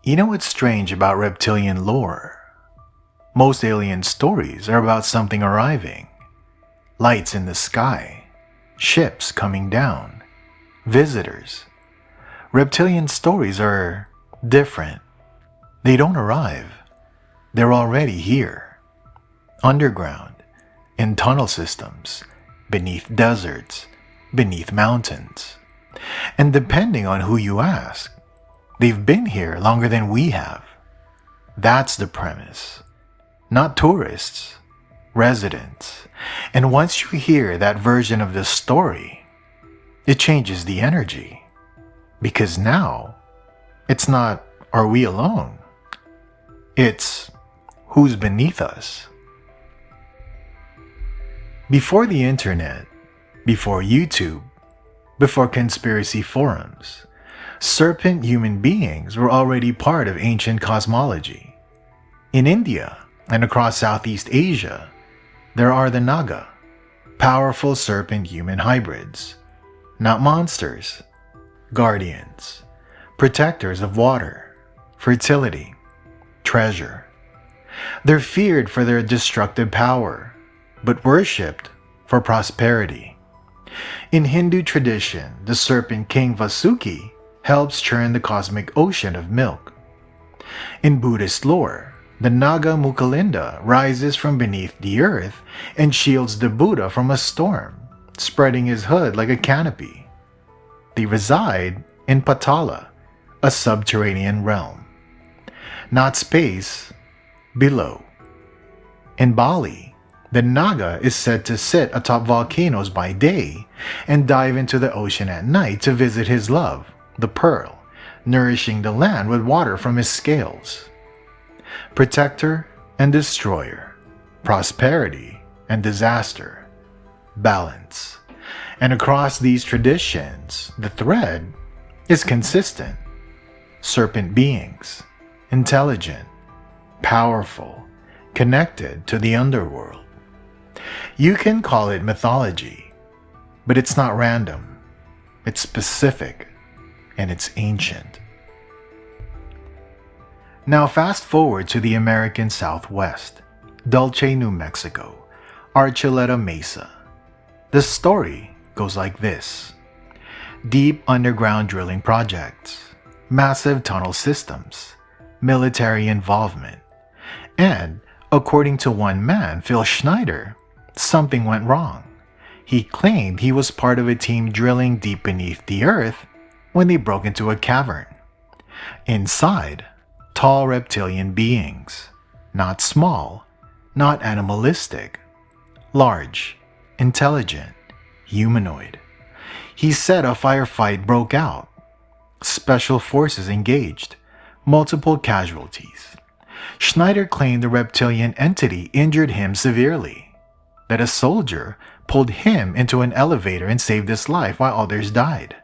You know what's strange about reptilian lore? Most alien stories are about something arriving. Lights in the sky, ships coming down, visitors. Reptilian stories are different. They don't arrive. They're already here. Underground, in tunnel systems, beneath deserts, beneath mountains. And depending on who you ask, they've been here longer than we have. That's the premise. Not tourists, residents. And once you hear that version of the story, it changes the energy. Because now, it's not, are we alone? It's, who's beneath us? Before the internet, before YouTube, before conspiracy forums, serpent human beings were already part of ancient cosmology. In India and across Southeast Asia, there are the Nāga, powerful serpent-human hybrids, not monsters, guardians, protectors of water, fertility, treasure. They're feared for their destructive power, but worshipped for prosperity. In Hindu tradition, the serpent king Vasuki helps churn the cosmic ocean of milk. In Buddhist lore, the Nāga Mukalinda rises from beneath the earth and shields the Buddha from a storm, spreading his hood like a canopy. They reside in Patala, a subterranean realm. Not space, below. In Bali, the Nāga is said to sit atop volcanoes by day and dive into the ocean at night to visit his love, the pearl, nourishing the land with water from his scales. Protector and destroyer, prosperity and disaster, balance. And across these traditions, the thread is consistent. Serpent beings, intelligent, powerful, connected to the underworld. You can call it mythology, but it's not random. It's specific, and it's ancient. Now fast forward to the American Southwest, Dulce, New Mexico, Archuleta Mesa. The story goes like this. Deep underground drilling projects, massive tunnel systems, military involvement, and, according to one man, Phil Schneider, something went wrong. He claimed he was part of a team drilling deep beneath the earth when they broke into a cavern. Inside, tall reptilian beings, not small, not animalistic, large, intelligent, humanoid. He said a firefight broke out. Special forces engaged, multiple casualties. Schneider claimed the reptilian entity injured him severely, that a soldier pulled him into an elevator and saved his life while others died.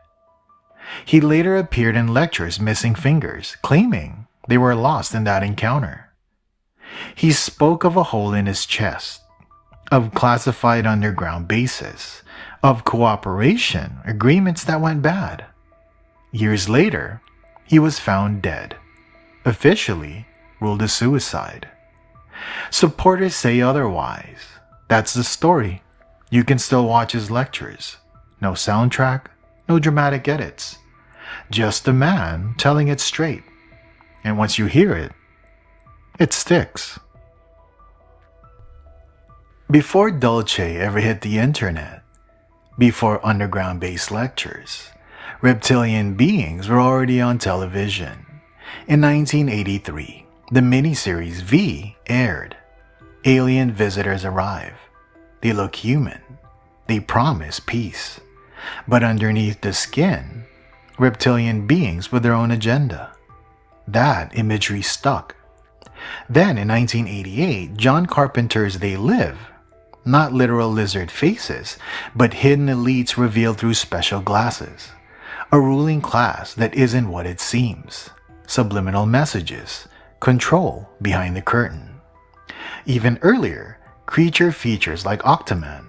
He later appeared in lectures missing fingers, claiming they were lost in that encounter. He spoke of a hole in his chest, of classified underground bases, of cooperation agreements that went bad. Years later, he was found dead, officially ruled a suicide. Supporters say otherwise. That's the story. You can still watch his lectures. No soundtrack, no dramatic edits. Just a man telling it straight. And once you hear it, it sticks. Before Dulce ever hit the internet, before underground-based lectures, reptilian beings were already on television. In 1983, the miniseries V aired. Alien visitors arrive. They look human. They promise peace. But underneath the skin, reptilian beings with their own agenda. That imagery stuck. Then in 1988, John Carpenter's They Live, not literal lizard faces, but hidden elites revealed through special glasses. A ruling class that isn't what it seems. Subliminal messages, control behind the curtain. Even earlier, creature features like Octoman.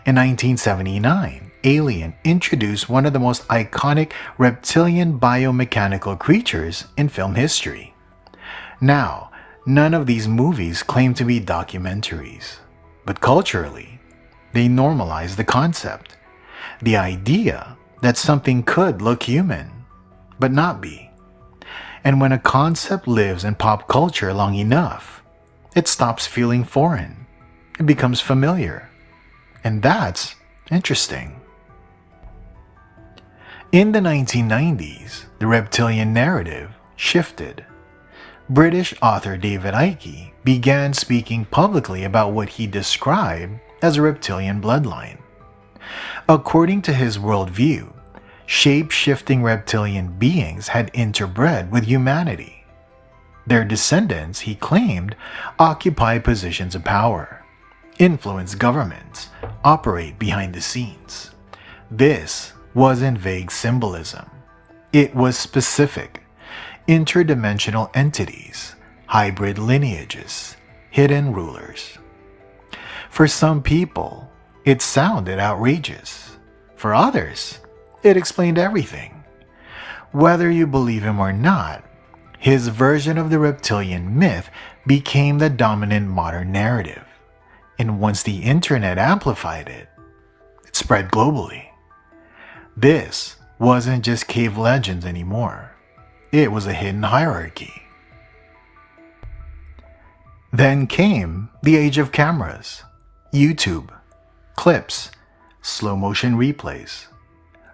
In 1979, Alien introduced one of the most iconic reptilian biomechanical creatures in film history. Now, none of these movies claim to be documentaries, but culturally, they normalize the concept, the idea that something could look human, but not be. And when a concept lives in pop culture long enough, it stops feeling foreign. It becomes familiar. And that's interesting. In the 1990s, the reptilian narrative shifted. British author David Icke began speaking publicly about what he described as a reptilian bloodline. According to his worldview, shape-shifting reptilian beings had interbred with humanity. Their descendants, he claimed, occupy positions of power, influence governments, operate behind the scenes. This wasn't vague symbolism. It was specific, interdimensional entities, hybrid lineages, hidden rulers. For some people, it sounded outrageous. For others, it explained everything. Whether you believe him or not, his version of the reptilian myth became the dominant modern narrative. And once the internet amplified it, it spread globally. This wasn't just cave legends anymore. It was a hidden hierarchy. Then came the age of cameras, YouTube, clips, slow motion replays.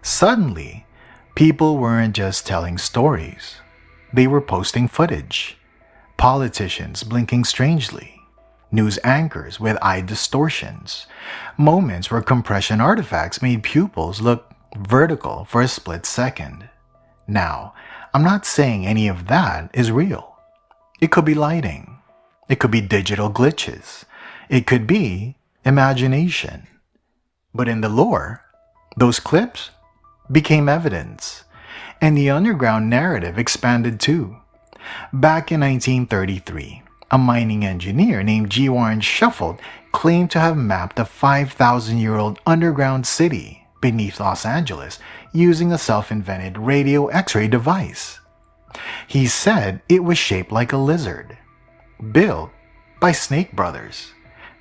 Suddenly, people weren't just telling stories. They were posting footage. Politicians blinking strangely. News anchors with eye distortions. Moments where compression artifacts made pupils look vertical for a split second. Now, I'm not saying any of that is real. It could be lighting. It could be digital glitches. It could be imagination. But in the lore, those clips became evidence, and the underground narrative expanded too. Back in 1933, a mining engineer named G. Warren Shuffled claimed to have mapped a 5,000-year-old underground city beneath Los Angeles using a self-invented radio X-ray device. He said it was shaped like a lizard, built by Snake Brothers,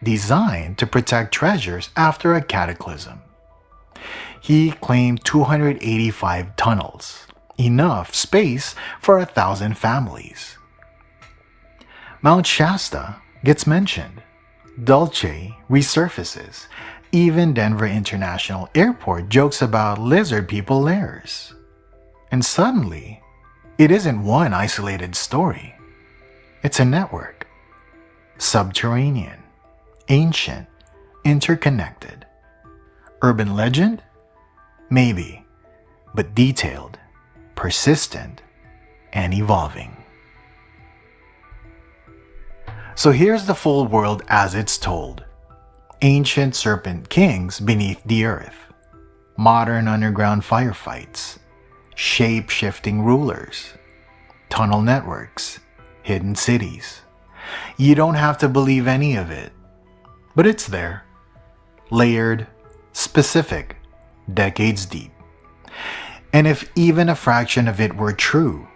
designed to protect treasures after a cataclysm. He claimed 285 tunnels, enough space for 1,000 families. Mount Shasta gets mentioned. Dulce resurfaces. Even Denver International Airport jokes about lizard people lairs. And suddenly, it isn't one isolated story. It's a network. Subterranean, ancient, interconnected. Urban legend? Maybe, but detailed, persistent, and evolving. So here's the full world as it's told. Ancient serpent kings beneath the earth. Modern underground firefights. Shape-shifting rulers. Tunnel networks. Hidden cities. You don't have to believe any of it. But it's there. Layered, specific, decades deep. And if even a fraction of it were true,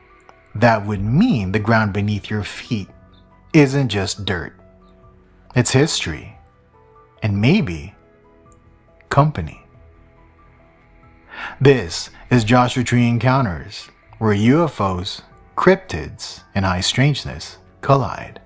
that would mean the ground beneath your feet isn't just dirt. It's history. And maybe company. This is Joshua Tree Encounters, where UFOs, cryptids, and high strangeness collide.